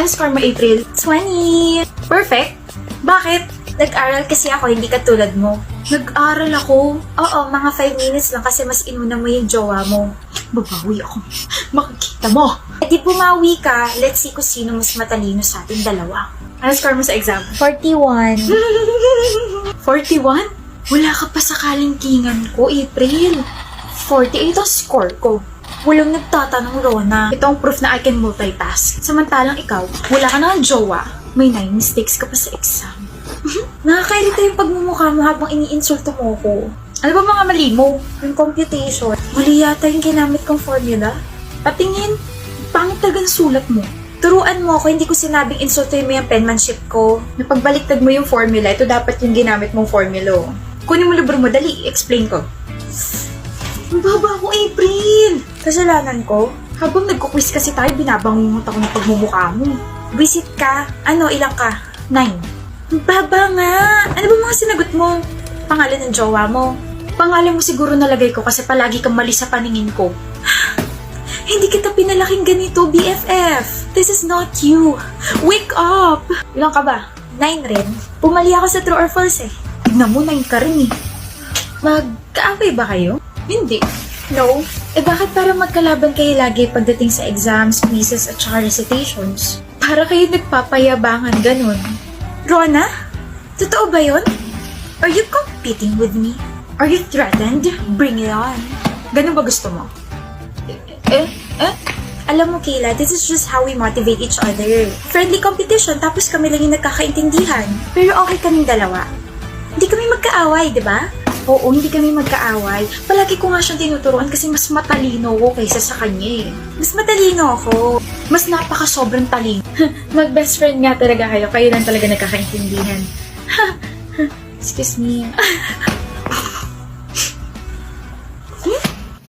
Ano score mo, April? 20! Perfect. Bakit? Nag-aral kasi ako, hindi katulad mo. Nag-aral ako. Oo, mga 5 minutes lang kasi mas inuna mo yung jowa mo. Babawi ako. Makikita mo. E di bumawi ka, let's see kung sino mas matalino sa ating dalawa. Ano score mo sa exam? 41. 41? Wala ka pa sa kalingkingan ko, April. 48 ang score ko. Walang nagtatanong, Rona. Ito ang proof na I can multitask. Samantalang ikaw, wala ka na ng jowa. May 9 mistakes ka pa sa exam. Nakakairita yung pagmumukha mo habang iniinsulto mo ko. Ano ba mga mali mo? Yung computation. Mali yata yung ginamit kong formula. Patingin, pangit talaga ng sulat mo. Turuan mo ako, hindi ko sinabing insultuin mo yung penmanship ko. Napagbaliktad mo yung formula, ito dapat yung ginamit mong formula. Kunin mo libro mo, dali, explain ko. Ang baba ko, April! Kasalanan ko? Habang nagkukwis kasi tayo, binabangungot ako ng pagmumukha mo. Visit ka. Ano, ilang ka? 9. Ang baba nga! Ano ba mga sinagot mo? Pangalan ng jowa mo? Pangalan mo siguro nalagay ko kasi palagi kang mali sa paningin ko. Hindi kita pinalaking ganito, BFF. This is not you. Wake up! Ilang ka ba? 9 rin. Pumali ako sa true or false eh. Tignan mo, 9 ka rin eh. Magkaaway ba kayo? Hindi. No? Eh bakit para magkalaban kayo lagi pagdating sa exams, quizzes at saka recitations? Para kayo nagpapayabangan ganun. Rona? Totoo ba yun? Are you competing with me? Are you threatened? Bring it on. Ganun ba gusto mo? Alam mo, Kayla, this is just how we motivate each other. Friendly competition, tapos kami lang yung nagkakaintindihan. Pero okay kaming dalawa. Hindi kami magkaaway, di ba? Oo, hindi kami magkaaway. Palagi ko nga siyang tinuturuan kasi mas matalino ko kaysa sa kanya eh. Mas matalino ako. Mas napaka-sobrang talino. Mag-best friend nga talaga kayo. Kayo lang talaga nagkakaintindihan. Excuse me.